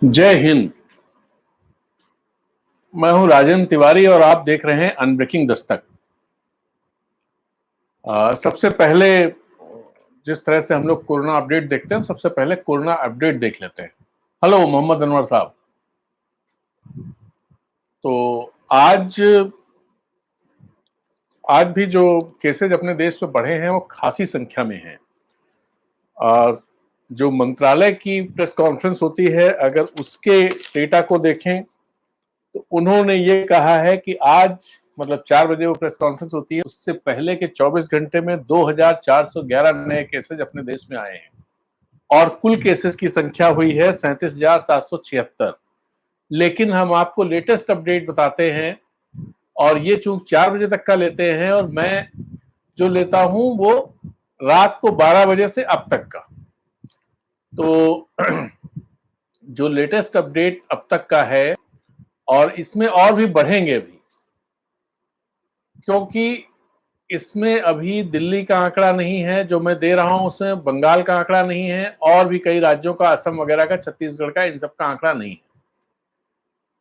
जय हिंद। मैं हूं राजेंद्र तिवारी और आप देख रहे हैं अनब्रेकिंग दस्तक। सबसे पहले जिस तरह से हम लोग कोरोना अपडेट देखते हैं, सबसे पहले कोरोना अपडेट देख लेते हैं। हेलो मोहम्मद अनवर साहब। तो आज आज भी जो केसेज अपने देश में बढ़े हैं वो खासी संख्या में हैं। जो मंत्रालय की प्रेस कॉन्फ्रेंस होती है, अगर उसके डेटा को देखें तो उन्होंने ये कहा है कि आज मतलब 4 बजे वो प्रेस कॉन्फ्रेंस होती है, उससे पहले के 24 घंटे में 2411 नए केसेज अपने देश में आए हैं और कुल केसेस की संख्या हुई है 37,776। लेकिन हम आपको लेटेस्ट अपडेट बताते हैं और ये चूंकि 4 बजे तक का लेते हैं और मैं जो लेता हूं वो रात को 12 बजे से अब तक का। तो जो लेटेस्ट अपडेट अब तक का है और इसमें और भी बढ़ेंगे भी, क्योंकि इसमें अभी दिल्ली का आंकड़ा नहीं है जो मैं दे रहा हूं, उसमें बंगाल का आंकड़ा नहीं है और भी कई राज्यों का, असम वगैरह का, छत्तीसगढ़ का, इन सब का आंकड़ा नहीं है।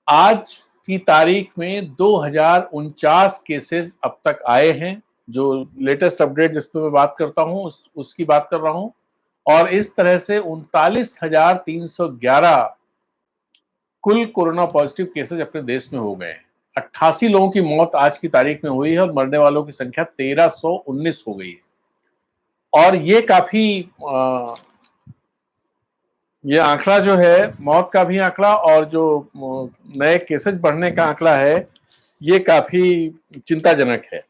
आज की तारीख में 2049 केसेस अब तक आए हैं। जो लेटेस्ट अपडेट जिस पर मैं बात करता हूं उसकी बात कर रहा हूं। और इस तरह से 39,311 कुल कोरोना पॉजिटिव केसेज अपने देश में हो गए हैं। 88 लोगों की मौत आज की तारीख में हुई है और मरने वालों की संख्या 1319 हो गई है। और ये काफी ये आंकड़ा जो है, मौत का भी आंकड़ा और जो नए केसेज बढ़ने का आंकड़ा है, ये काफी चिंताजनक है।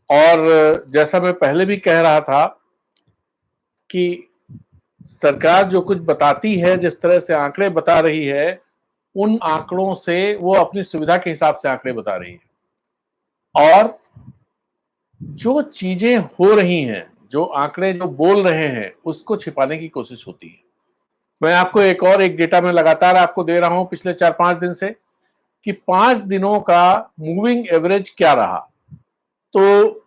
और जैसा मैं पहले भी कह रहा था कि सरकार जो कुछ बताती है, जिस तरह से आंकड़े बता रही है, उन आंकड़ों से वो अपनी सुविधा के हिसाब से आंकड़े बता रही है और जो चीजें हो रही हैं, जो आंकड़े जो बोल रहे हैं, उसको छिपाने की कोशिश होती है। मैं आपको एक डेटा में लगातार आपको दे रहा हूं पिछले 4-5 दिन से कि 5 दिनों का मूविंग एवरेज क्या रहा। तो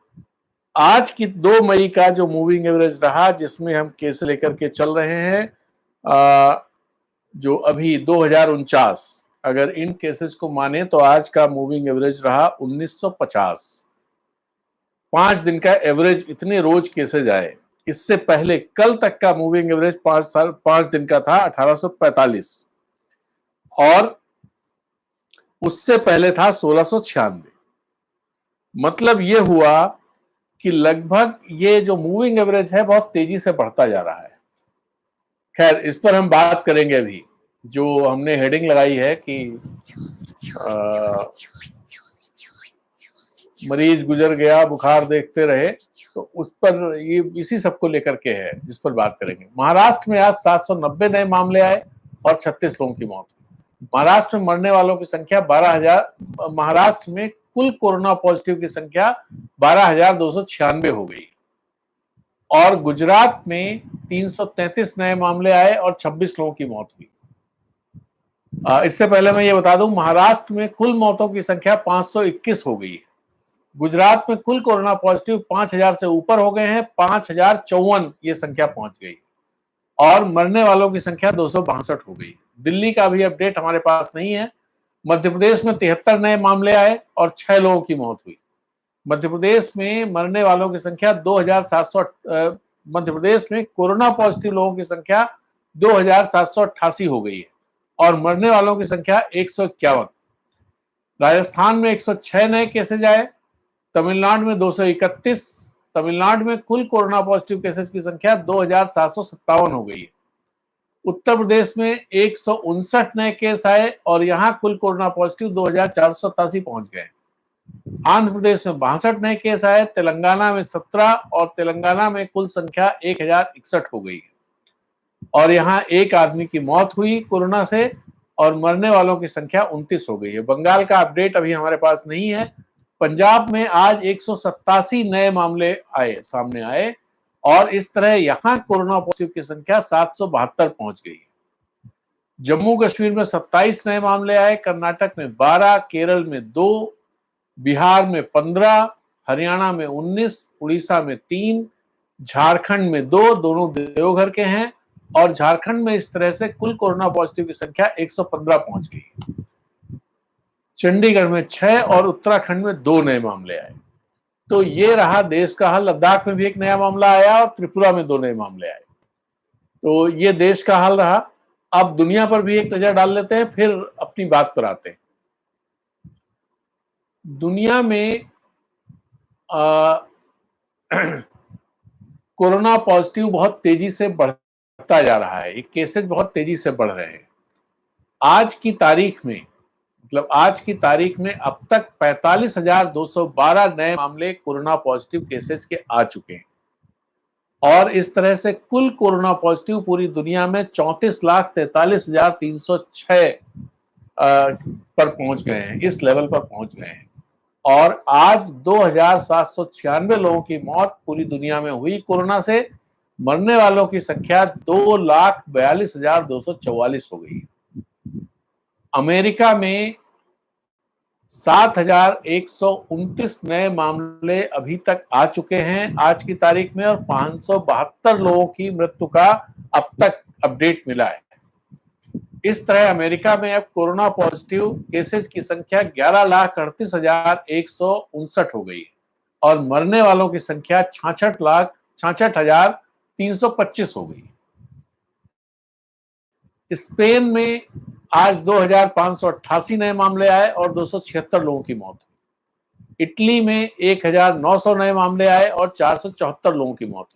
आज की 2 मई का जो मूविंग एवरेज रहा, जिसमें हम केस लेकर के चल रहे हैं, जो अभी 2049, अगर इन केसेस को माने तो आज का मूविंग एवरेज रहा 1950। 5 दिन का एवरेज, इतने रोज केसेज आए। इससे पहले कल तक का मूविंग एवरेज 5 दिन का था 1845 और उससे पहले था 1696। मतलब ये हुआ कि लगभग ये जो मूविंग एवरेज है बहुत तेजी से बढ़ता जा रहा है। खैर, इस पर हम बात करेंगे अभी। जो हमने हेडिंग लगाई है कि मरीज गुजर गया, बुखार देखते रहे, तो उस पर ये इसी सब को लेकर के है जिस पर बात करेंगे। महाराष्ट्र में आज 790 नए मामले आए और 36 लोगों की मौत हुई। महाराष्ट्र में मरने वालों की संख्या 12,000। महाराष्ट्र में कुल कोरोना पॉजिटिव की संख्या 12,296 हो गई और गुजरात में 333 नए मामले आए और 26 लोगों की मौत हुई। इससे पहले मैं ये बता दूं, महाराष्ट्र में कुल मौतों की संख्या 521 हो गई है। गुजरात में कुल कोरोना पॉजिटिव 5,000 से ऊपर हो गए हैं, 5,054 ये संख्या पहुंच गई और मरने वालों की संख्या 262 हो गई। दिल्ली का भी अपडेट हमारे पास नहीं है। मध्य प्रदेश में 73 नए मामले आए और 6 लोगों की मौत हुई। मध्य प्रदेश में मरने वालों की संख्या 2,700। मध्य प्रदेश में कोरोना पॉजिटिव लोगों की संख्या 2,788 हो गई है और मरने वालों की संख्या 151। राजस्थान में 106 नए केसेज आए, तमिलनाडु में 231। तमिलनाडु में कुल कोरोना पॉजिटिव केसेस की संख्या 2,757 हो गई है। उत्तर प्रदेश में 159 नए केस आए और यहां कुल कोरोना पॉजिटिव 2,487 पहुंच गए। आंध्र प्रदेश में 62 नए केस आए, तेलंगाना में 17 और तेलंगाना में कुल संख्या 1,061 हो गई है और यहां एक आदमी की मौत हुई कोरोना से और मरने वालों की संख्या 29 हो गई है। बंगाल का अपडेट अभी हमारे पास नहीं है। पंजाब में आज 187 नए मामले सामने आए और इस तरह यहां कोरोना पॉजिटिव की संख्या 772 पहुंच गई। जम्मू कश्मीर में 27 नए मामले आए, कर्नाटक में 12, केरल में 2, बिहार में 15, हरियाणा में 19, उड़ीसा में 3, झारखंड में 2, दोनों देवघर के हैं, और झारखंड में इस तरह से कुल कोरोना पॉजिटिव की संख्या 115 पहुंच गई। चंडीगढ़ में 6 और उत्तराखंड में 2 नए मामले आए। तो ये रहा देश का हाल। लद्दाख में भी एक नया मामला आया और त्रिपुरा में 2 नए मामले आए। तो ये देश का हाल रहा। अब दुनिया पर भी एक नजर डाल लेते हैं, फिर अपनी बात पर आते हैं। दुनिया में कोरोना पॉजिटिव बहुत तेजी से बढ़ता जा रहा है। ये केसेस बहुत तेजी से बढ़ रहे हैं। आज की तारीख में अब तक 45,212 नए मामले कोरोना पॉजिटिव केसेस के आ चुके हैं और इस तरह से कुल कोरोना पॉजिटिव पूरी दुनिया में 34,43,306 पर पहुंच गए हैं, इस लेवल पर पहुंच गए हैं। और आज 2,796 लोगों की मौत पूरी दुनिया में हुई कोरोना से। मरने वालों की संख्या 2,42,244 हो गई। अमेरिका में 7,129 नए मामले अभी तक आ चुके हैं आज की तारीख में और 572 लोगों की मृत्यु का अब तक अपडेट मिला है। इस तरह अमेरिका में अब कोरोना पॉजिटिव केसेस की संख्या 11,38,159 हो गई और मरने वालों की संख्या 66,66,325 हो गई। स्पेन में आज 2,588 नए मामले आए और 276 लोगों की मौत हुई। इटली में 1,900 नए मामले आए और 474 लोगों की मौत हुई।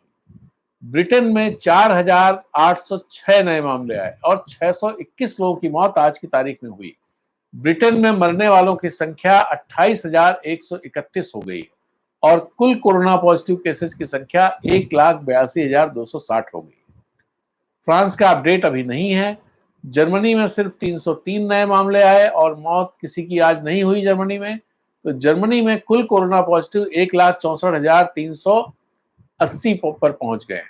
ब्रिटेन में 4,806 नए मामले आए और 621 लोगों की मौत आज की तारीख में हुई। ब्रिटेन में मरने वालों की संख्या 28,131 हो गई और कुल कोरोना पॉजिटिव केसेस की संख्या 1,82,260 हो गई। फ्रांस का अपडेट अभी नहीं है। जर्मनी में सिर्फ 303 नए मामले आए और मौत किसी की आज नहीं हुई जर्मनी में। तो जर्मनी में कुल कोरोना पॉजिटिव 1,64,380 पर पहुंच गए।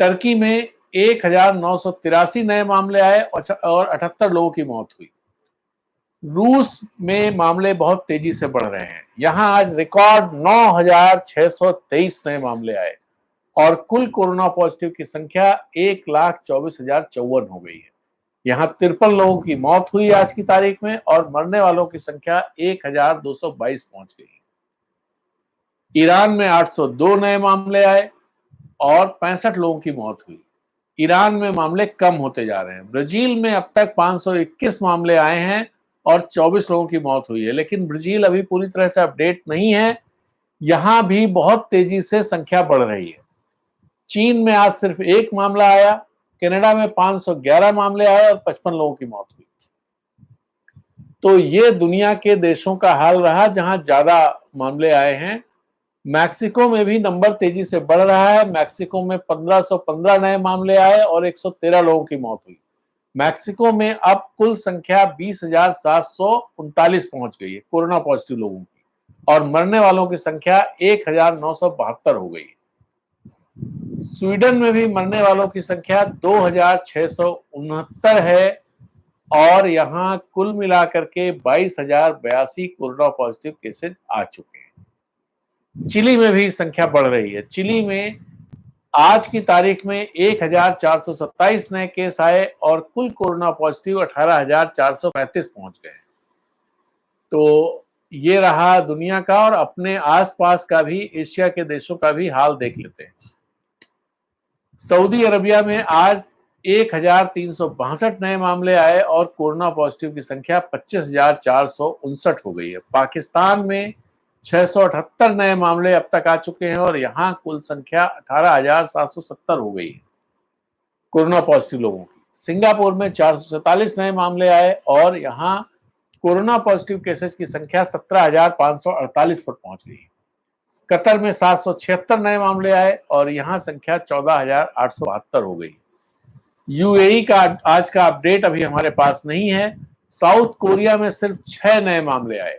टर्की में 1,983 नए मामले आए और 78 लोगों की मौत हुई। रूस में मामले बहुत तेजी से बढ़ रहे हैं। यहां आज रिकॉर्ड 9,623 नए मामले आए और कुल कोरोना पॉजिटिव की संख्या 1,24,054 हो गई है। यहाँ 53 लोगों की मौत हुई आज की तारीख में और मरने वालों की संख्या 1,222 पहुंच गई। ईरान में 802 नए मामले आए और 65 लोगों की मौत हुई। ईरान में मामले कम होते जा रहे हैं। ब्राजील में अब तक 521 मामले आए हैं और 24 लोगों की मौत हुई है, लेकिन ब्राजील अभी पूरी तरह से अपडेट नहीं है। यहां भी बहुत तेजी से संख्या बढ़ रही है। चीन में आज सिर्फ एक मामला आया। कनाडा में 511 मामले आए और 55 लोगों की मौत हुई। तो ये दुनिया के देशों का हाल रहा जहां ज्यादा मामले आए हैं। मैक्सिको में भी नंबर तेजी से बढ़ रहा है। मैक्सिको में 1,515 नए मामले आए और 113 लोगों की मौत हुई। मैक्सिको में अब कुल संख्या 20,739 पहुंच गई है कोरोना पॉजिटिव लोगों की और मरने वालों की संख्या 1,972 हो गई। स्वीडन में भी मरने वालों की संख्या 2,669 है और यहां कुल मिलाकर के 22,082 कोरोना पॉजिटिव केसेस आ चुके हैं। चिली में भी संख्या बढ़ रही है। चिली में आज की तारीख में 1,427 नए केस आए और कुल कोरोना पॉजिटिव 18,435 पहुंच गए। तो ये रहा दुनिया का और अपने आसपास का भी, एशिया के देशों का भी हाल देख लेते हैं। सऊदी अरबिया में आज 1,362 नए मामले आए और कोरोना पॉजिटिव की संख्या 25,459 हो गई है। पाकिस्तान में 678 नए मामले अब तक आ चुके हैं और यहां कुल संख्या 18,770 हो गई है कोरोना पॉजिटिव लोगों की। सिंगापुर में 447 नए मामले आए और यहां कोरोना पॉजिटिव केसेस की संख्या 17,548 पर पहुंच गई। कतर में 776 नए मामले आए और यहां संख्या 14,872 हो गई। यूएई का आज का अपडेट अभी हमारे पास नहीं है। साउथ कोरिया में सिर्फ 6 नए मामले आए।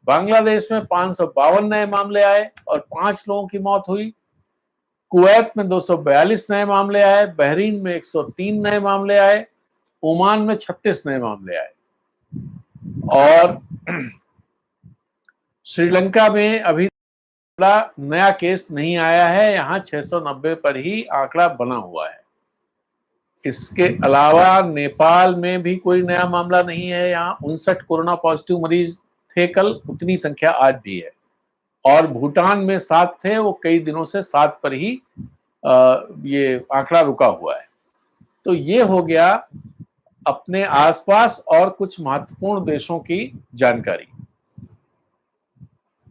बांग्लादेश में 552 नए मामले आए और 5 लोगों की मौत हुई। कुवैत में 242 नए मामले आए। बहरीन में 103 नए मामले आए। ओमान में 36 नए मामले आए और श्रीलंका में अभी नया केस नहीं आया है। यहां 690 पर ही आंकड़ा बना हुआ है। इसके अलावा नेपाल में भी कोई नया मामला नहीं है। यहाँ 59 कोरोना पॉजिटिव मरीज थे कल, उतनी संख्या आज भी है। और भूटान में 7 थे, वो कई दिनों से 7 पर ही ये आंकड़ा रुका हुआ है। तो ये हो गया अपने आसपास और कुछ महत्वपूर्ण देशों की जानकारी।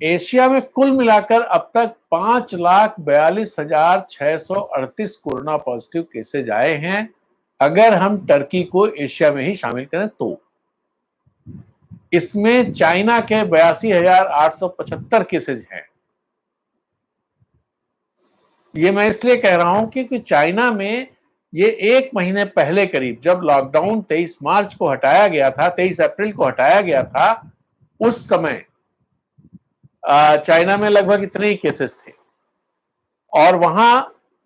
एशिया में कुल मिलाकर अब तक 5,42,638 कोरोना पॉजिटिव केसेज आए हैं, अगर हम टर्की को एशिया में ही शामिल करें तो। इसमें चाइना के 82,875 केसेज हैं। ये मैं इसलिए कह रहा हूं क्योंकि चाइना में ये 1 महीने पहले करीब, जब लॉकडाउन 23 मार्च को हटाया गया था, 23 अप्रैल को हटाया गया था, उस समय चाइना में लगभग इतने ही केसेस थे और वहां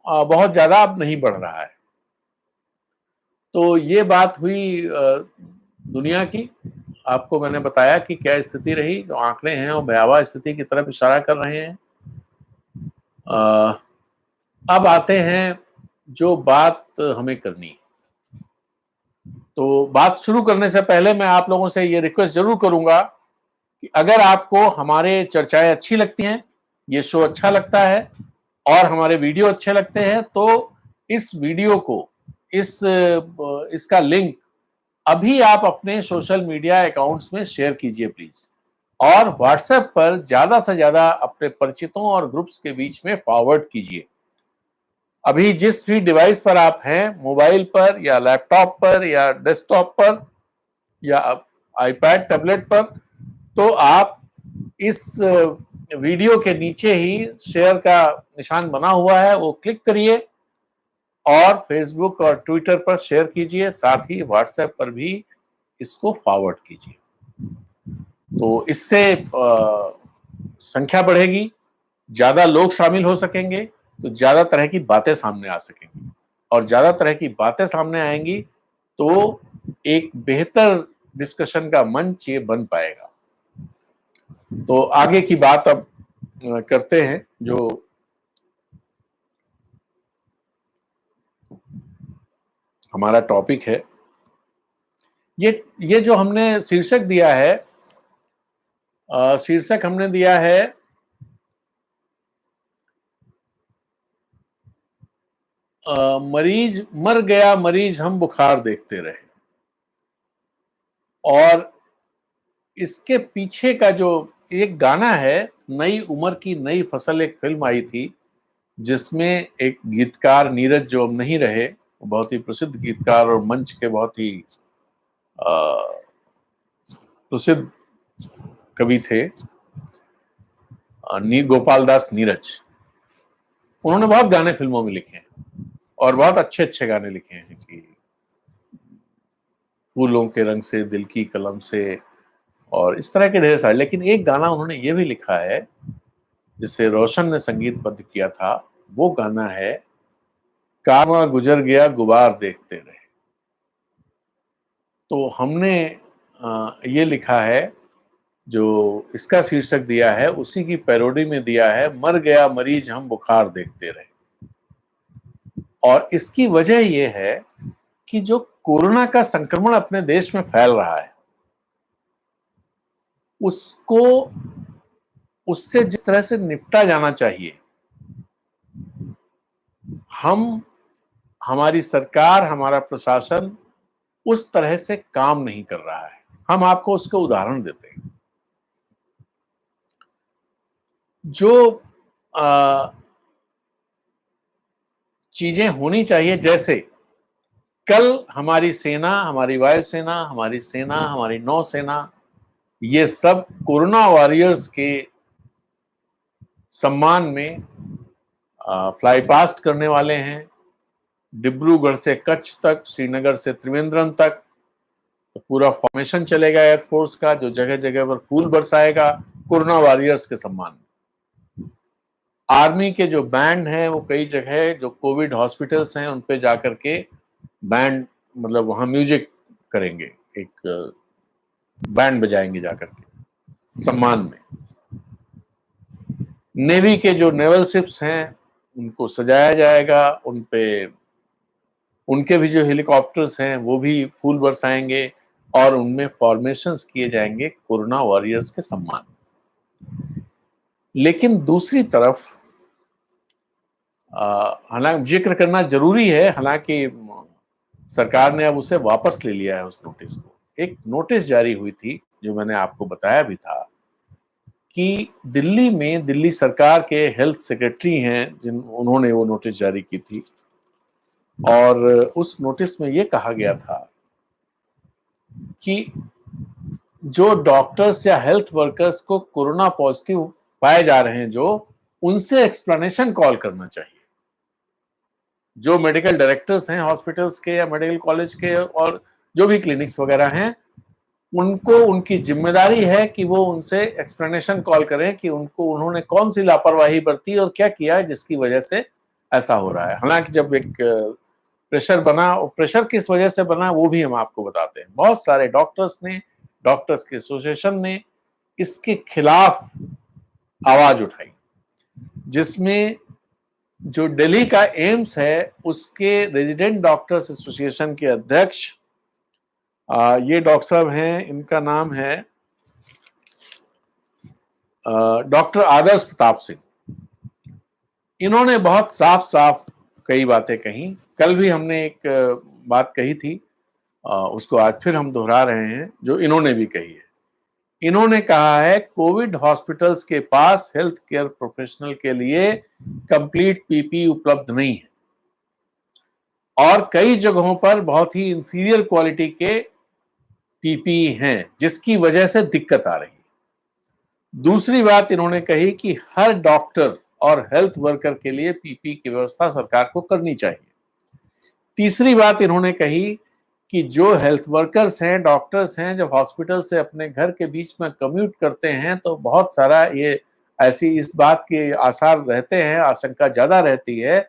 बहुत ज्यादा अब नहीं बढ़ रहा है। तो ये बात हुई दुनिया की। आपको मैंने बताया कि क्या स्थिति रही। जो आंकड़े हैं वो भयावह स्थिति की तरफ इशारा कर रहे हैं। अब आते हैं जो बात हमें करनी है। तो बात शुरू करने से पहले मैं आप लोगों से ये रिक्वेस्ट जरूर करूंगा कि अगर आपको हमारे चर्चाएं अच्छी लगती हैं, ये शो अच्छा लगता है और हमारे वीडियो अच्छे लगते हैं, तो इस वीडियो को, इसका लिंक अभी आप अपने सोशल मीडिया अकाउंट्स में शेयर कीजिए प्लीज। और व्हाट्सएप पर ज्यादा से ज्यादा अपने परिचितों और ग्रुप्स के बीच में फॉरवर्ड कीजिए। अभी जिस भी डिवाइस पर आप हैं, मोबाइल पर या लैपटॉप पर या डेस्कटॉप पर या आईपैड टैबलेट पर, तो आप इस वीडियो के नीचे ही शेयर का निशान बना हुआ है, वो क्लिक करिए और फेसबुक और ट्विटर पर शेयर कीजिए, साथ ही व्हाट्सएप पर भी इसको फॉरवर्ड कीजिए। तो इससे संख्या बढ़ेगी, ज्यादा लोग शामिल हो सकेंगे, तो ज्यादा तरह की बातें सामने आ सकेंगी और ज्यादा तरह की बातें सामने आएंगी तो एक बेहतर डिस्कशन का मंच ये बन पाएगा। तो आगे की बात अब करते हैं। जो हमारा टॉपिक है, ये जो हमने शीर्षक दिया है, शीर्षक हमने दिया है मरीज मर गया, मरीज हम बुखार देखते रहे। और इसके पीछे का जो एक गाना है, नई उम्र की नई फसल, एक फिल्म आई थी जिसमें एक गीतकार नीरज, जो अब नहीं रहे, बहुत ही प्रसिद्ध गीतकार और मंच के बहुत ही प्रसिद्ध कवि थे, गोपाल दास नीरज। उन्होंने बहुत गाने फिल्मों में लिखे हैं और बहुत अच्छे अच्छे गाने लिखे हैं कि फूलों के रंग से, दिल की कलम से, और इस तरह के ढेर सारे। लेकिन एक गाना उन्होंने ये भी लिखा है जिसे रोशन ने संगीतबद्ध किया था, वो गाना है कारवां गुजर गया गुबार देखते रहे। तो हमने ये लिखा है, जो इसका शीर्षक दिया है उसी की पैरोडी में दिया है, मर गया मरीज हम बुखार देखते रहे। और इसकी वजह यह है कि जो कोरोना का संक्रमण अपने देश में फैल रहा है, उसको, उससे जिस तरह से निपटा जाना चाहिए, हमारी सरकार, हमारा प्रशासन उस तरह से काम नहीं कर रहा है। हम आपको उसके उदाहरण देते हैं। जो चीजें होनी चाहिए, जैसे कल हमारी सेना, हमारी वायुसेना, हमारी सेना, हमारी नौसेना, ये सब कोरोना वॉरियर्स के सम्मान में फ्लाई पास्ट करने वाले हैं। डिब्रूगढ़ से कच्छ तक, श्रीनगर से त्रिवेंद्रम तक, तो पूरा फॉर्मेशन चलेगा एयरफोर्स का, जो जगह जगह पर फूल बरसाएगा कोरोना वॉरियर्स के सम्मान में। आर्मी के जो बैंड हैं, वो कई जगह जो कोविड हॉस्पिटल्स हैं उन पे जाकर के बैंड, मतलब वहां म्यूजिक करेंगे, एक बैंड बजाएंगे जाकर के सम्मान में। नेवी के जो नेवल शिप्स हैं उनको सजाया जाएगा, उन पे उनके भी जो हेलीकॉप्टर्स हैं वो भी फूल बरसाएंगे और उनमें फॉर्मेशंस किए जाएंगे कोरोना वॉरियर्स के सम्मान। लेकिन दूसरी तरफ हालांकि जिक्र करना जरूरी है, हालांकि सरकार ने अब उसे वापस ले लिया है उस नोटिस को। एक नोटिस जारी हुई थी जो मैंने आपको बताया भी था कि दिल्ली में दिल्ली सरकार के हेल्थ सेक्रेटरी हैं उन्होंने वो नोटिस जारी की थी और उस नोटिस में ये कहा गया था कि जो डॉक्टर्स या हेल्थ वर्कर्स को कोरोना पॉजिटिव पाए जा रहे हैं जो उनसे एक्सप्लेनेशन कॉल करना चाहिए। जो मेडिकल डायरेक्टर्स हैं हॉस्पिटल्स के या मेडिकल कॉलेज के और जो भी क्लिनिक्स वगैरह हैं, उनको उनकी जिम्मेदारी है कि वो उनसे एक्सप्लेनेशन कॉल करें कि उनको उन्होंने कौन सी लापरवाही बरती और क्या किया जिसकी वजह से ऐसा हो रहा है। हालांकि जब एक प्रेशर बना, प्रेशर किस वजह से बना वो भी हम आपको बताते हैं। बहुत सारे डॉक्टर्स ने, डॉक्टर्स के एसोसिएशन ने इसके खिलाफ आवाज उठाई, जिसमें जो दिल्ली का एम्स है उसके रेजिडेंट डॉक्टर्स एसोसिएशन के अध्यक्ष ये डॉक्टर साहब हैं, इनका नाम है डॉक्टर आदर्श प्रताप सिंह। इन्होंने बहुत साफ साफ कई बातें कही। कल भी हमने एक बात कही थी, उसको आज फिर हम दोहरा रहे हैं जो इन्होंने भी कही है। इन्होंने कहा है कोविड हॉस्पिटल्स के पास हेल्थ केयर प्रोफेशनल के लिए कंप्लीट पीपी उपलब्ध नहीं है और कई जगहों पर बहुत ही इंफीरियर क्वालिटी के पीपी हैं जिसकी वजह से दिक्कत आ रही है। दूसरी बात इन्होंने कही कि हर डॉक्टर और हेल्थ वर्कर के लिए पीपी की व्यवस्था सरकार को करनी चाहिए। तीसरी बात इन्होंने कही कि जो हेल्थ वर्कर्स हैं, डॉक्टर्स हैं, जब हॉस्पिटल से अपने घर के बीच में कम्यूट करते हैं तो बहुत सारा ये ऐसी इस बात के आसार रहते हैं, आशंका ज्यादा रहती है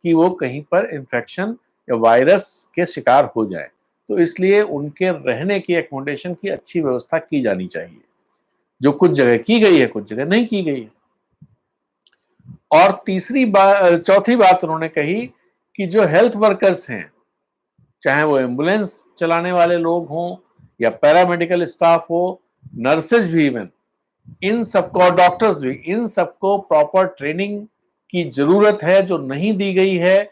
कि वो कहीं पर इन्फेक्शन या वायरस के शिकार हो जाए। तो इसलिए उनके रहने की एकोमोडेशन की अच्छी व्यवस्था की जानी चाहिए, जो कुछ जगह की गई है, कुछ जगह नहीं की गई है। और चौथी बात उन्होंने कही कि जो हेल्थ वर्कर्स हैं, चाहे वो एम्बुलेंस चलाने वाले लोग हों या पैरामेडिकल स्टाफ हो, नर्सेज भी, इवन इन सबको और डॉक्टर्स भी, इन सबको प्रॉपर ट्रेनिंग की जरूरत है जो नहीं दी गई है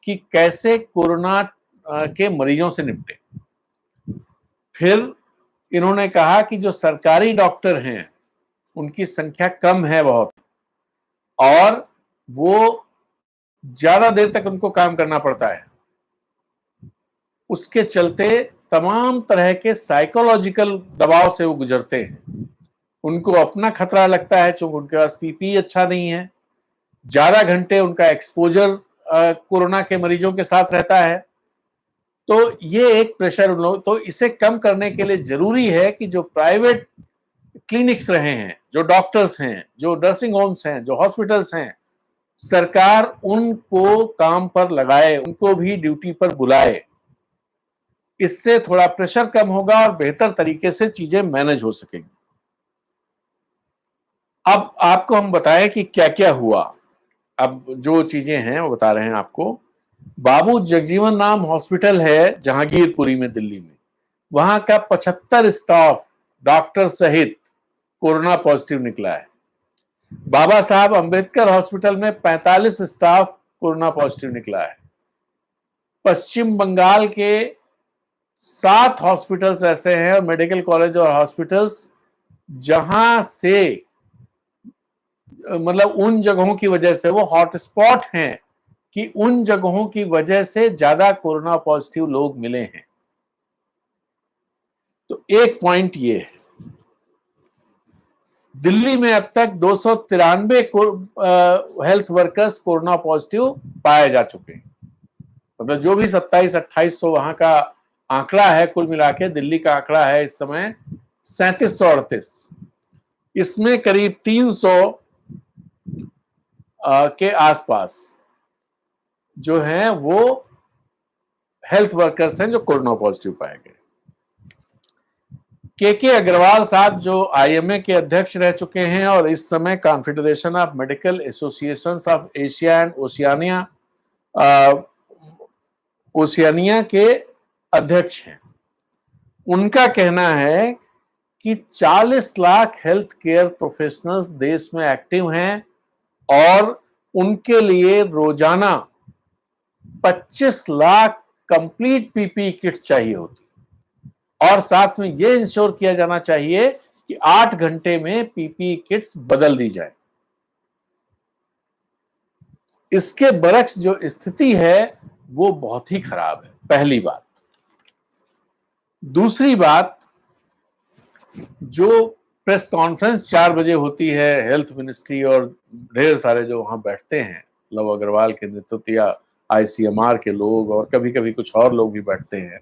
कि कैसे कोरोना के मरीजों से निपटे। फिर इन्होंने कहा कि जो सरकारी डॉक्टर हैं उनकी संख्या कम है बहुत और वो ज्यादा देर तक उनको काम करना पड़ता है। उसके चलते तमाम तरह के साइकोलॉजिकल दबाव से वो गुजरते हैं। उनको अपना खतरा लगता है क्योंकि उनके पास पीपी अच्छा नहीं है, ज्यादा घंटे उनका एक्सपोजर कोरोना के मरीजों के साथ रहता है। तो ये एक प्रेशर उन लोग, तो इसे कम करने के लिए जरूरी है कि जो प्राइवेट क्लिनिक्स रहे हैं, जो डॉक्टर्स हैं, जो नर्सिंग होम्स हैं, जो हॉस्पिटल्स हैं, सरकार उनको काम पर लगाए, उनको भी ड्यूटी पर बुलाए। इससे थोड़ा प्रेशर कम होगा और बेहतर तरीके से चीजें मैनेज हो सकेंगी। अब आपको हम बताएं कि क्या क्या हुआ। अब जो चीजें हैं वो बता रहे हैं आपको। बाबू जगजीवन नाम हॉस्पिटल है जहांगीरपुरी में दिल्ली में, वहां का 75 स्टाफ डॉक्टर सहित कोरोना पॉजिटिव निकला है। बाबा साहब अंबेडकर हॉस्पिटल में 45 स्टाफ कोरोना पॉजिटिव निकला है। पश्चिम बंगाल के 7 हॉस्पिटल्स ऐसे हैं और मेडिकल कॉलेज और हॉस्पिटल्स जहां से मतलब उन जगहों की वजह से वो हॉटस्पॉट हैं कि उन जगहों की वजह से ज्यादा कोरोना पॉजिटिव लोग मिले हैं। तो एक पॉइंट ये है, दिल्ली में अब तक 293 हेल्थ वर्कर्स कोरोना पॉजिटिव पाए जा चुके हैं। मतलब जो भी 27-2800 वहां का आंकड़ा है, कुल मिला के दिल्ली का आंकड़ा है इस समय 3738। इसमें करीब 300 के आसपास जो हैं वो हेल्थ वर्कर्स हैं जो कोरोना पॉजिटिव पाए गए। के अग्रवाल साहब जो आईएमए के अध्यक्ष रह चुके हैं और इस समय confederation of medical associations of Asia and Oceania Oceania के अध्यक्ष हैं। उनका कहना है कि 40 लाख हेल्थ केयर प्रोफेशनल्स देश में एक्टिव हैं और उनके लिए रोजाना 25 लाख कंप्लीट पीपीई किट्स चाहिए होती, और साथ में यह इंश्योर किया जाना चाहिए कि 8 घंटे में पीपीई किट्स बदल दी जाए। इसके बरक्स जो स्थिति है वो बहुत ही खराब है, पहली बात। दूसरी बात, जो प्रेस कॉन्फ्रेंस 4 बजे होती है हेल्थ मिनिस्ट्री और ढेर सारे जो वहां बैठते हैं, लव अग्रवाल के नेतृत्व या आईसीएमआर के लोग और कभी कभी कुछ और लोग भी बैठते हैं,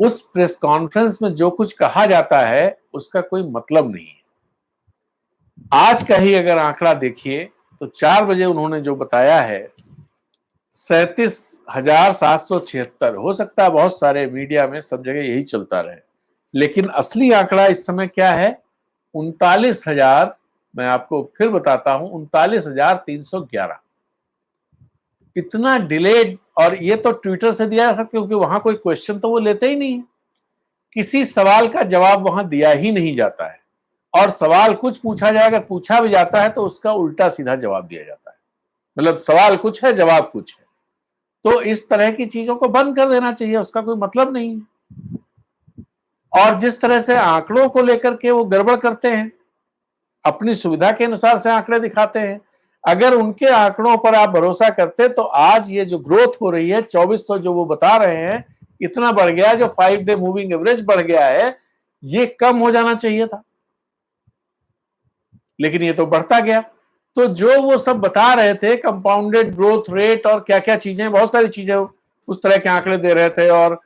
उस प्रेस कॉन्फ्रेंस में जो कुछ कहा जाता है उसका कोई मतलब नहीं है। आज का ही अगर आंकड़ा देखिए तो 4 बजे उन्होंने जो बताया है 37,776, हो सकता है बहुत सारे मीडिया में सब जगह यही चलता रहे, लेकिन असली आंकड़ा इस समय क्या है? 39,000, मैं आपको फिर बताता हूं, 39,311। इतना डिलेड, और ये तो ट्विटर से दिया जा सकता है क्योंकि वहां कोई क्वेश्चन तो वो लेते ही नहीं है, किसी सवाल का जवाब वहां दिया ही नहीं जाता है, और सवाल कुछ पूछा जाए, अगर पूछा भी जाता है तो उसका उल्टा सीधा जवाब दिया जाता है, मतलब सवाल कुछ है जवाब कुछ है। तो इस तरह की चीजों को बंद कर देना चाहिए, उसका कोई मतलब नहीं है। और जिस तरह से आंकड़ों को लेकर के वो गड़बड़ करते हैं, अपनी सुविधा के अनुसार से आंकड़े दिखाते हैं, अगर उनके आंकड़ों पर आप भरोसा करते तो आज ये जो ग्रोथ हो रही है 2400 जो वो बता रहे हैं, इतना बढ़ गया, जो 5 डे मूविंग एवरेज बढ़ गया है, ये कम हो जाना चाहिए था, लेकिन ये तो बढ़ता गया। तो जो वो सब बता रहे थे कंपाउंडेड ग्रोथ रेट और क्या क्या चीजें, बहुत सारी चीजें उस तरह के आंकड़े दे रहे थे, और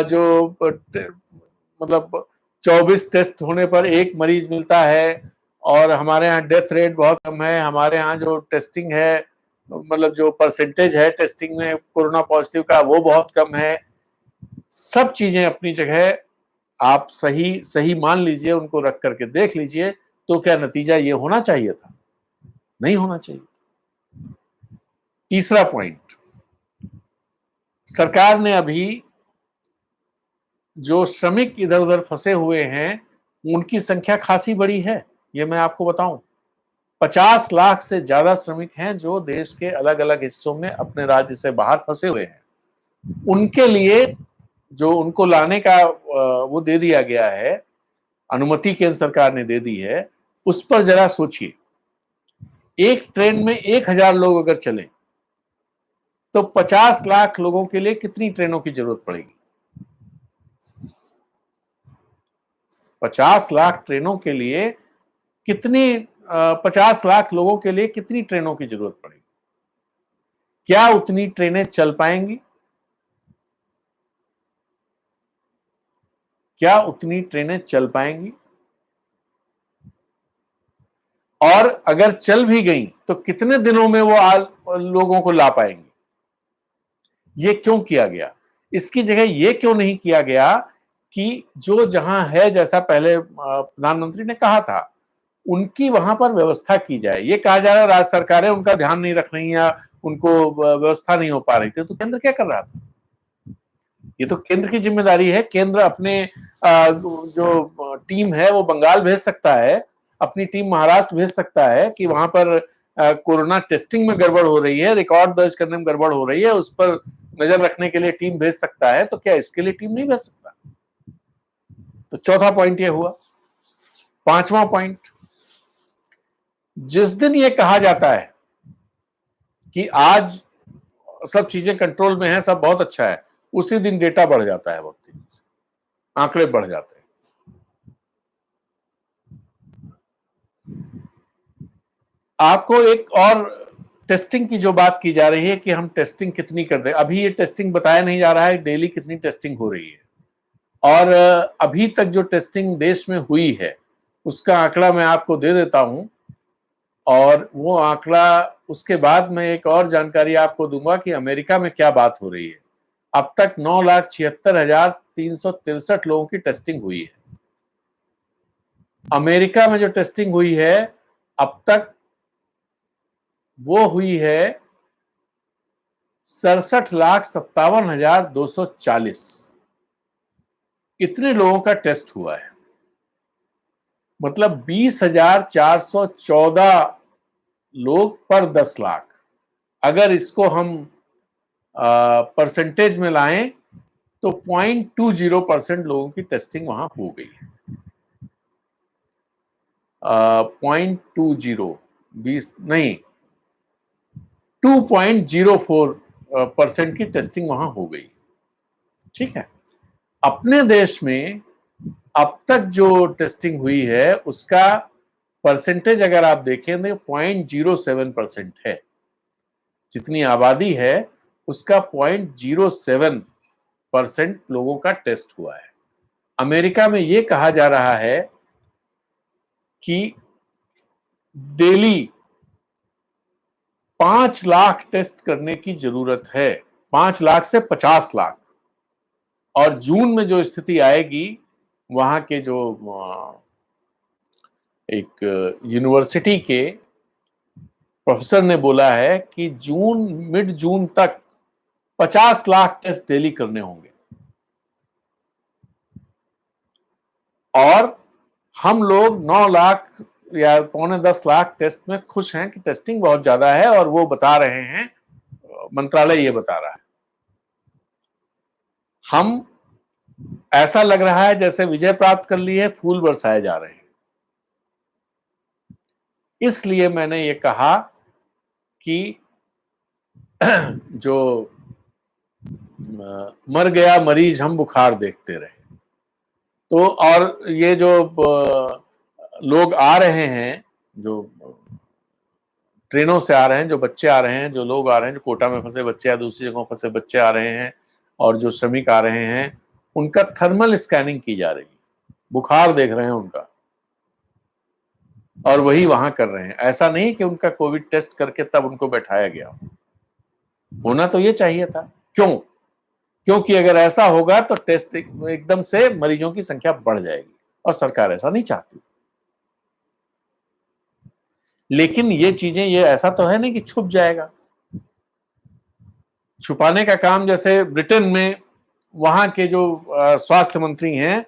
जो मतलब 24 टेस्ट होने पर एक मरीज मिलता है, और हमारे यहाँ डेथ रेट बहुत कम है, हमारे यहाँ जो टेस्टिंग है, मतलब जो परसेंटेज है टेस्टिंग में कोरोना पॉजिटिव का वो बहुत कम है। सब चीजें अपनी जगह आप सही सही मान लीजिए, उनको रख करके देख लीजिए, तो क्या नतीजा ये होना चाहिए था? नहीं होना चाहिए। तीसरा पॉइंट, सरकार ने अभी जो श्रमिक इधर उधर फंसे हुए हैं उनकी संख्या खासी बड़ी है, ये मैं आपको बताऊं। 50 लाख से ज्यादा श्रमिक हैं जो देश के अलग अलग हिस्सों में अपने राज्य से बाहर फंसे हुए हैं। उनके लिए जो उनको लाने का वो दे दिया गया है, अनुमति केंद्र सरकार ने दे दी है, उस पर जरा सोचिए। एक ट्रेन में 1,000 लोग अगर चले तो 50 लाख लोगों के लिए कितनी ट्रेनों की जरूरत पड़ेगी? 50 लाख ट्रेनों के लिए कितनी 50 लाख लोगों के लिए कितनी ट्रेनों की जरूरत पड़ेगी? क्या उतनी ट्रेनें चल पाएंगी? क्या उतनी ट्रेनें चल पाएंगी? और अगर चल भी गई तो कितने दिनों में वो लोगों को ला पाएंगी? ये क्यों किया गया? इसकी जगह ये क्यों नहीं किया गया कि जो जहां है, जैसा पहले प्रधानमंत्री ने कहा था, उनकी वहां पर व्यवस्था की जाए। ये कहा जा रहा है राज्य सरकारें उनका ध्यान नहीं रख रही या उनको व्यवस्था नहीं हो पा रही थी, तो केंद्र क्या कर रहा था? ये तो केंद्र की जिम्मेदारी है। केंद्र अपने जो टीम है वो बंगाल भेज सकता है, अपनी टीम महाराष्ट्र भेज सकता है कि वहां पर कोरोना टेस्टिंग में गड़बड़ हो रही है, रिकॉर्ड दर्ज करने में गड़बड़ हो रही है, उस पर नजर रखने के लिए टीम भेज सकता है। तो क्या इसके लिए टीम नहीं भेज सकता? तो चौथा पॉइंट ये हुआ। पांचवा पॉइंट, जिस दिन ये कहा जाता है कि आज सब चीजें कंट्रोल में है, सब बहुत अच्छा है, उसी दिन डेटा बढ़ जाता है, वक्त आंकड़े बढ़ जाते हैं। आपको एक और टेस्टिंग की जो बात की जा रही है कि हम टेस्टिंग कितनी कर दें, अभी ये टेस्टिंग बताया नहीं जा रहा है डेली कितनी टेस्टिंग हो रही है, और अभी तक जो टेस्टिंग देश में हुई है उसका आंकड़ा मैं आपको दे देता हूं, और वो आंकड़ा उसके बाद मैं एक और जानकारी आपको दूंगा कि अमेरिका में क्या बात हो रही है। अब तक 9,76,363 लोगों की टेस्टिंग हुई है। अमेरिका में जो टेस्टिंग हुई है अब तक वो हुई है 67,57,240 इतने लोगों का टेस्ट हुआ है। मतलब 20,414 लोग पर 10 लाख। अगर इसको हम परसेंटेज में लाएं तो 0.20% लोगों की टेस्टिंग वहां हो गई है। 0.20 20 नहीं 2.04% की टेस्टिंग वहां हो गई। ठीक है, अपने देश में अब तक जो टेस्टिंग हुई है उसका परसेंटेज अगर आप देखें तो 0.07% है। जितनी आबादी है उसका 0.07% लोगों का टेस्ट हुआ है। अमेरिका में यह कहा जा रहा है कि डेली 5 लाख टेस्ट करने की जरूरत है, 5 लाख से 50 लाख। और जून में जो स्थिति आएगी, वहां के जो एक यूनिवर्सिटी के प्रोफेसर ने बोला है कि मिड जून तक 50 लाख टेस्ट डेली करने होंगे। और हम लोग 9 लाख या 9.25 लाख टेस्ट में खुश हैं कि टेस्टिंग बहुत ज्यादा है, और वो बता रहे हैं, मंत्रालय ये बता रहा है। हम ऐसा लग रहा है जैसे विजय प्राप्त कर ली है, फूल बरसाए जा रहे हैं। इसलिए मैंने ये कहा कि जो मर गया मरीज हम बुखार देखते रहे। तो और ये जो लोग आ रहे हैं, जो ट्रेनों से आ रहे हैं, जो बच्चे आ रहे हैं, जो लोग आ रहे हैं, जो कोटा में फंसे बच्चे या दूसरी जगहों फंसे बच्चे आ रहे हैं, और जो श्रमिक आ रहे हैं, उनका थर्मल स्कैनिंग की जा रही है, बुखार देख रहे हैं उनका, और वही वहां कर रहे हैं। ऐसा नहीं कि उनका कोविड टेस्ट करके तब उनको बैठाया गया। होना तो ये चाहिए था। क्यों? क्योंकि अगर ऐसा होगा तो टेस्ट एकदम से मरीजों की संख्या बढ़ जाएगी, और सरकार ऐसा नहीं चाहती। लेकिन ये चीजें, ये ऐसा तो है नहीं कि छुप जाएगा। छुपाने का काम, जैसे ब्रिटेन में वहां के जो स्वास्थ्य मंत्री हैं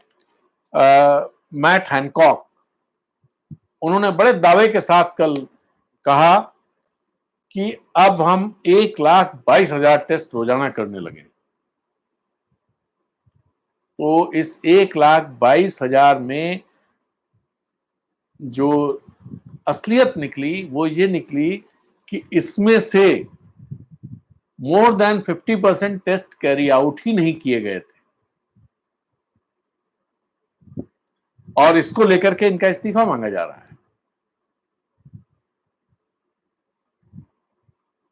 मैट हैनकॉक, उन्होंने बड़े दावे के साथ कल कहा कि अब हम 1,22,000 टेस्ट रोजाना करने लगे। तो इस 1,22,000 में जो असलियत निकली वो ये निकली कि इसमें से more than 50% test carry out ही नहीं किए गए थे, और इसको लेकर के इनका इस्तीफा मांगा जा रहा है।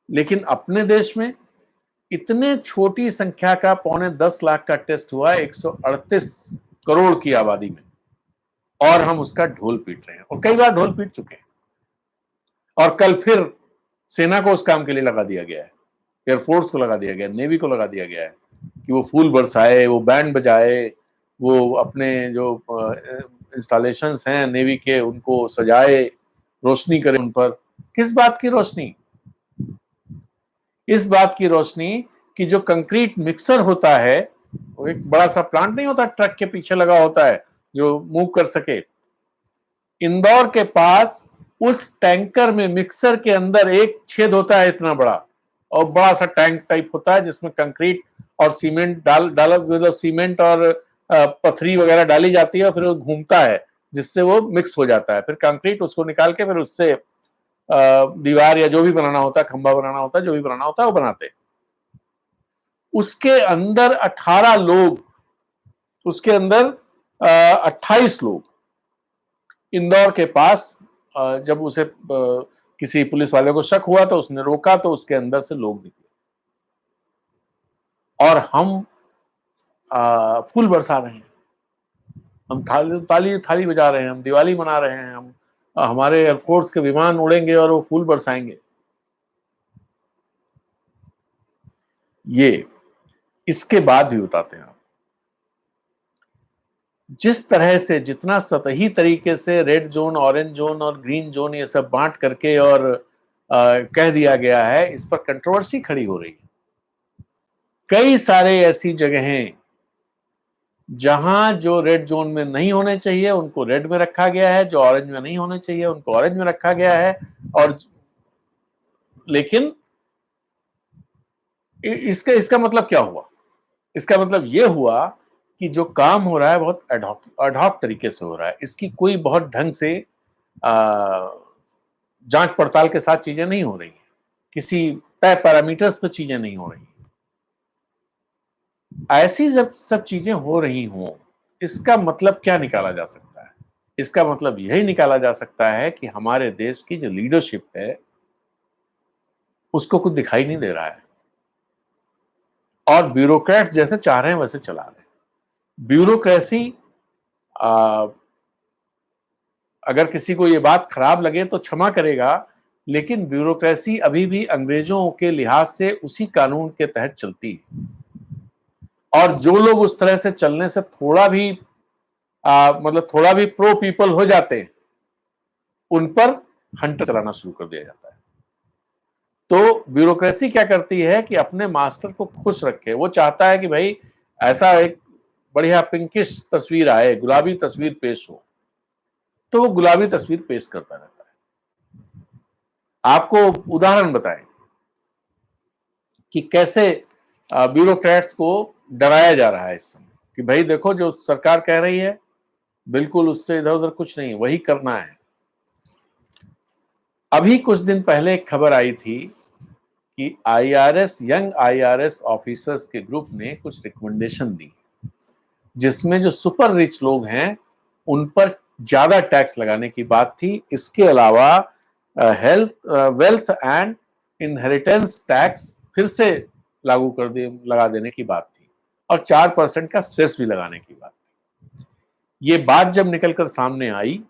लेकिन अपने देश में इतने छोटी संख्या का 9.25 लाख का टेस्ट हुआ 138 करोड़ की आबादी में, और हम उसका ढोल पीट रहे हैं, और कई बार ढोल पीट चुके हैं। और कल फिर सेना को उस काम के लिए लगा दिया गया है, एयरफोर्स को लगा दिया गया है, नेवी को लगा दिया गया है कि वो फूल बरसाए, वो बैंड बजाए, वो अपने जो इंस्टॉलेशंस हैं नेवी के उनको सजाए, रोशनी करे उन पर। किस बात की रोशनी? इस बात की रोशनी कि जो कंक्रीट मिक्सर होता है, वो एक बड़ा सा प्लांट नहीं होता, ट्रक के पीछे लगा होता है जो मूव कर सके। इंदौर के पास उस टैंकर में, मिक्सर के अंदर एक छेद होता है इतना बड़ा, और बड़ा सा टैंक टाइप होता है जिसमें कंक्रीट और सीमेंट डाला सीमेंट और पथरी वगैरह डाली जाती है, और फिर वो घूमता है जिससे वो मिक्स हो जाता है। फिर कंक्रीट उसको निकाल के फिर उससे दीवार या जो भी बनाना होता है, खंभा बनाना होता है, जो भी बनाना होता है वो बनाते हैं। उसके अंदर 18 लोग, उसके अंदर 28 लोग इंदौर के पास, जब उसे किसी पुलिस वाले को शक हुआ तो उसने रोका, तो उसके अंदर से लोग निकले, और हम फूल बरसा रहे हैं, हम थाली बजा रहे हैं, हम दिवाली मना रहे हैं, हम हमारे एयरफोर्स के विमान उड़ेंगे और वो फूल बरसाएंगे। ये इसके बाद भी बताते हैं, जिस तरह से, जितना सतही तरीके से रेड जोन, ऑरेंज जोन और ग्रीन जोन ये सब बांट करके और कह दिया गया है, इस पर कंट्रोवर्सी खड़ी हो रही है। कई सारे ऐसी जगहें जहां जो रेड जोन में नहीं होने चाहिए उनको रेड में रखा गया है, जो ऑरेंज में नहीं होने चाहिए उनको ऑरेंज में रखा गया है। और लेकिन इसका इसका मतलब क्या हुआ? इसका मतलब यह हुआ कि जो काम हो रहा है बहुत एडहॉक तरीके से हो रहा है। इसकी कोई बहुत ढंग से जांच पड़ताल के साथ चीजें नहीं हो रही हैं, किसी तय पैरामीटर्स पर चीजें नहीं हो रही। ऐसी जब सब चीजें हो रही हों, इसका मतलब क्या निकाला जा सकता है? इसका मतलब यही निकाला जा सकता है कि हमारे देश की जो लीडरशिप है उसको कुछ दिखाई नहीं दे रहा है और ब्यूरोक्रेट्स जैसे चाह रहे हैं वैसे चला रहे हैं। ब्यूरोक्रेसी, अगर किसी को ये बात खराब लगे तो क्षमा करेगा, लेकिन ब्यूरोक्रेसी अभी भी अंग्रेजों के लिहाज से उसी कानून के तहत चलती है। और जो लोग उस तरह से चलने से थोड़ा भी मतलब थोड़ा भी प्रो पीपल हो जाते हैं, उन पर हंटर चलाना शुरू कर दिया जाता है। तो ब्यूरोक्रेसी क्या करती है कि अपने मास्टर को खुश रखे। वो चाहता है कि भाई ऐसा एक बढ़िया पिंकिश तस्वीर आए, गुलाबी तस्वीर पेश हो, तो वो गुलाबी तस्वीर पेश करता रहता है। आपको उदाहरण बताएं कि कैसे ब्यूरोक्रेट्स को डराया जा रहा है इस समय कि भाई देखो जो सरकार कह रही है बिल्कुल उससे इधर उधर कुछ नहीं, वही करना है। अभी कुछ दिन पहले एक खबर आई थी कि आईआरएस, यंग आईआरएस ऑफिसर्स के ग्रुप ने कुछ रिकमेंडेशन दी जिसमें जो सुपर रिच लोग हैं उन पर ज्यादा टैक्स लगाने की बात थी। इसके अलावा health, wealth and inheritance tax फिर से लगा देने की बात थी और 4% का सेस भी लगाने की बात थी। ये बात जब निकलकर सामने आई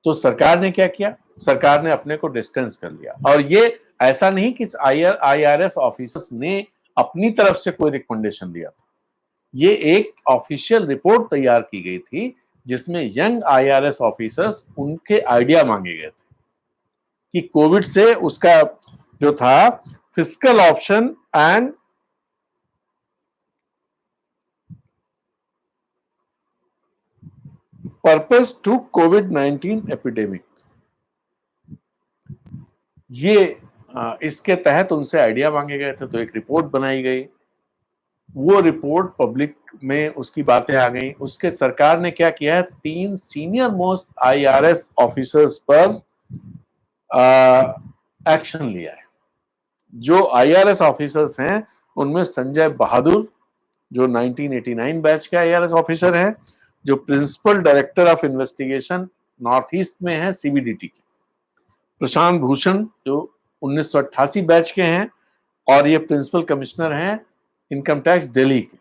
तो सरकार ने क्या किया? सरकार ने अपने को डिस्टेंस कर लिया। और ये ऐसा नहीं कि आईआरएस ऑफिसर्स ने अपनी तरफ से कोई रिकमेंडेशन दिया था, ये एक ऑफिशियल रिपोर्ट तैयार की गई थी जिसमें यंग आईआरएस ऑफिसर्स उनके आइडिया मांगे गए थे कि कोविड से उसका जो था fiscal option and purpose to कोविड-19 एपिडेमिक, ये इसके तहत उनसे आइडिया मांगे गए थे। तो एक रिपोर्ट बनाई गई, वो रिपोर्ट पब्लिक में उसकी बातें आ गई। उसके सरकार ने क्या किया है, 3 सीनियर मोस्ट आईआरएस ऑफिसर्स पर एक्शन लिया है। जो आईआरएस ऑफिसर्स हैं उनमें संजय बहादुर जो 1989 बैच के आईआरएस ऑफिसर हैं, जो principal director of investigation north east में है सीबीडीटी के, प्रशांत भूषण जो 1988 बैच के हैं और ये प्रिंसिपल कमिश्नर हैं इनकम टैक्स दिल्ली के,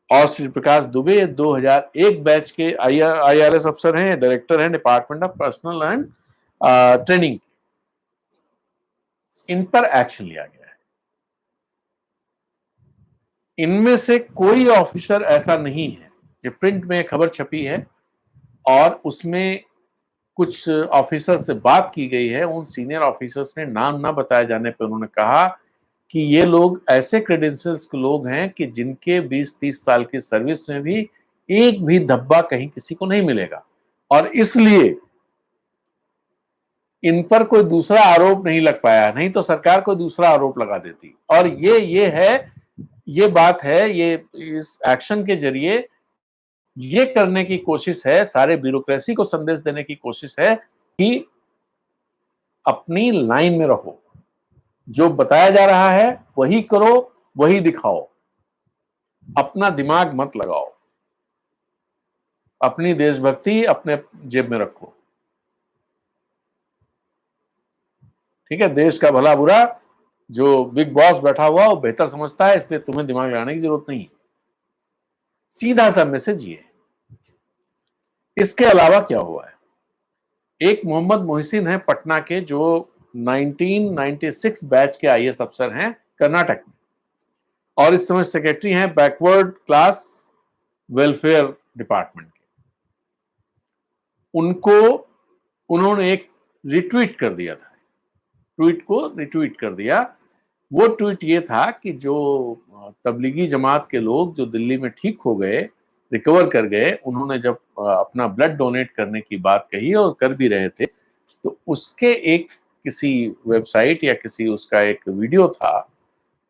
और श्री प्रकाश दुबे 2001 बैच के आईआरएस अफसर हैं, डायरेक्टर हैं department of personnel and training. इन पर एक्शन लिया गया है। इनमें से कोई ऑफिसर ऐसा नहीं है, ये प्रिंट में खबर छपी है और उसमें कुछ ऑफिसर से बात की गई है। उन सीनियर ऑफिसर्स ने नाम ना बताए जाने पर उन्होंने कहा कि ये लोग ऐसे क्रेडेंशियल्स के लोग हैं कि जिनके 20-30 साल की सर्विस में भी एक भी धब्बा कहीं किसी को नहीं मिलेगा और इसलिए इन पर कोई दूसरा आरोप नहीं लग पाया, नहीं तो सरकार कोई दूसरा आरोप लगा देती। और ये बात है, ये इस एक्शन के जरिए ये करने की कोशिश है, सारे ब्यूरोक्रेसी को संदेश देने की कोशिश है कि अपनी लाइन में रहो, जो बताया जा रहा है वही करो, वही दिखाओ, अपना दिमाग मत लगाओ, अपनी देशभक्ति अपने जेब में रखो। ठीक है, देश का भला बुरा जो बिग बॉस बैठा हुआ वो बेहतर समझता है, इसलिए तुम्हें दिमाग लगाने की जरूरत नहीं। सीधा सा मैसेज ये। इसके अलावा क्या हुआ है, एक मोहम्मद मोहसिन है पटना के जो 1996 बैच के आईएएस अफसर हैं कर्नाटक में और इस समय सेक्रेटरी हैं बैकवर्ड क्लास वेलफेयर डिपार्टमेंट के। उनको उन्होंने एक रिट्वीट कर दिया था, ट्वीट को रिट्वीट कर दिया वो ट्वीट ये था कि जो तबलीगी जमात के लोग जो दिल्ली में ठीक हो गए, रिकवर कर गए, उन्होंने जब अपना ब्लड डोनेट करने की बात कही और कर भी रहे थे, तो उसके एक किसी वेबसाइट या किसी उसका एक वीडियो था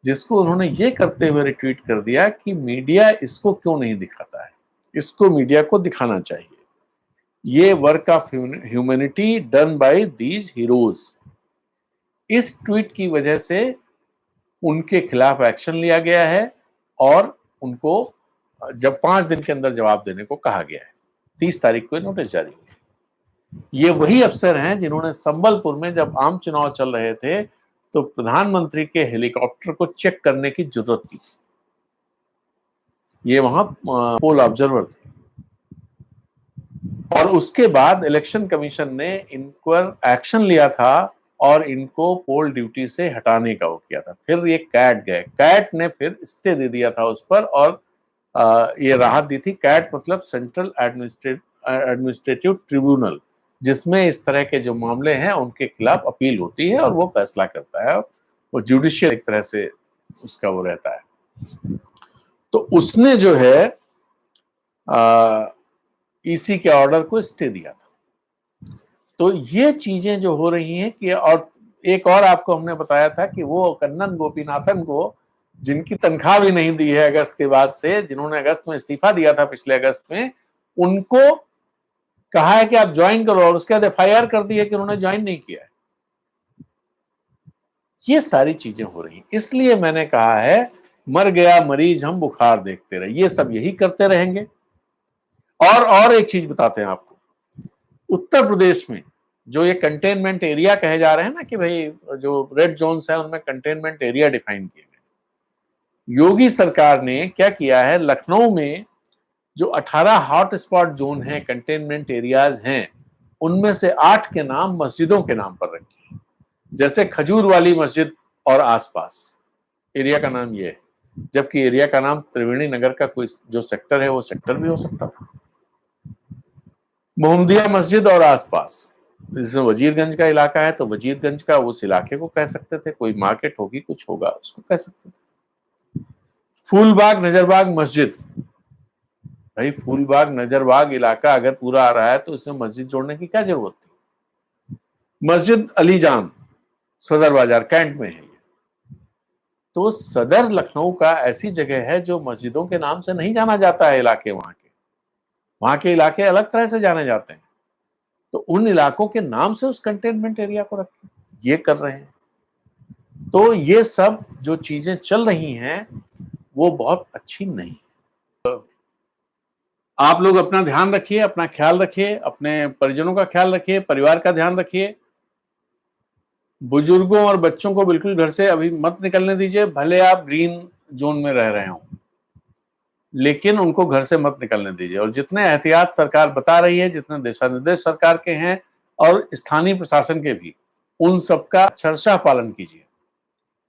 जिसको उन्होंने ये करते हुए रिट्वीट कर दिया कि मीडिया इसको क्यों नहीं दिखाता है, इसको मीडिया को दिखाना चाहिए, ये work of humanity done by these heroes. इस ट्वीट की वजह से उनके खिलाफ एक्शन लिया गया है और उनको जब 5 दिन के अंदर जवाब देने को कहा गया है। 30 तारीख को नोटिस जारी हुई। ये वही अफसर हैं जिन्होंने संबलपुर में जब आम चुनाव चल रहे थे तो प्रधानमंत्री के हेलीकॉप्टर को चेक करने की जरूरत की। ये वहां पोल ऑब्जर्वर थे और उसके बाद इलेक्शन कमीशन ने इन पर एक्शन लिया था और इनको पोल ड्यूटी से हटाने का वो किया था। फिर ये कैट गए, कैट ने फिर स्टे दे दिया था उस पर और ये राहत दी थी। कैट मतलब सेंट्रल एडमिनिस्ट्रेटिव ट्रिब्यूनल, जिसमें इस तरह के जो मामले हैं उनके खिलाफ अपील होती है और वो फैसला करता है। वो जुडिशियल एक तरह से उसका वो रहता है। तो उसने जो है ईसी के ऑर्डर को स्टे दिया था। तो ये चीजें जो हो रही हैं कि और एक और आपको हमने बताया था कि वो कन्नन गोपीनाथन को, जिनकी तनख्वाह भी नहीं दी है अगस्त के बाद से, जिन्होंने अगस्त में इस्तीफा दिया था पिछले अगस्त में, उनको कहा है कि आप ज्वाइन करो और उसके बाद एफआईआर कर दी है कि उन्होंने ज्वाइन नहीं किया है। ये सारी चीजें हो रही हैं। इसलिए मैंने कहा है मर गया मरीज हम बुखार देखते रहे, ये सब यही करते रहेंगे। और एक चीज बताते हैं आपको, उत्तर प्रदेश में जो ये कंटेनमेंट एरिया कहे जा रहे हैं ना कि भाई जो रेड जोन्स है उनमें कंटेनमेंट एरिया डिफाइन किए गए। योगी सरकार ने क्या किया है, लखनऊ में जो 18 हॉट स्पॉट जोन है, कंटेनमेंट एरियाज हैं, उनमें से 8 के नाम मस्जिदों के नाम पर रखे हैं। जैसे खजूर वाली मस्जिद और आसपास एरिया का नाम ये है, जबकि एरिया का नाम त्रिवेणी नगर का कोई जो सेक्टर है वो सेक्टर भी हो सकता था। मोहम्मदिया मस्जिद और आसपास, जैसे वजीरगंज का इलाका है तो वजीरगंज का उस इलाके को कह सकते थे, कोई मार्केट होगी कुछ होगा उसको कह सकते थे। फूलबाग नजरबाग मस्जिद, भाई फूलबाग नजरबाग इलाका अगर पूरा आ रहा है तो इसमें मस्जिद जोड़ने की क्या जरूरत थी। मस्जिद अलीजान सदर बाजार कैंट में है। तो सदर लखनऊ का ऐसी जगह है जो मस्जिदों के नाम से नहीं जाना जाता है। इलाके वहां के इलाके अलग तरह से जाने जाते हैं, तो उन इलाकों के नाम से उस कंटेनमेंट एरिया को रखें, ये कर रहे हैं। तो ये सब जो चीजें चल रही हैं वो बहुत अच्छी नहीं। आप लोग अपना ध्यान रखिए, अपना ख्याल रखिए, अपने परिजनों का ख्याल रखिए, परिवार का ध्यान रखिए। बुजुर्गों और बच्चों को बिल्कुल घर से अभी मत निकलने दीजिए, भले आप ग्रीन जोन में रह रहे हो, लेकिन उनको घर से मत निकलने दीजिए। और जितने एहतियात सरकार बता रही है, जितने दिशा निर्देश सरकार के हैं और स्थानीय प्रशासन के भी, उन सबका अक्षरशः पालन कीजिए।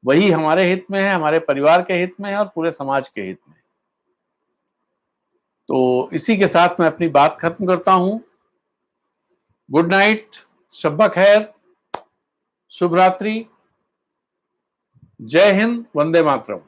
वही हमारे हित में है, हमारे परिवार के हित में है और पूरे समाज के हित में। तो इसी के साथ मैं अपनी बात खत्म करता हूं। गुड नाइट, शब्बा खैर, शुभ रात्रि, जय हिंद, वंदे मातरम।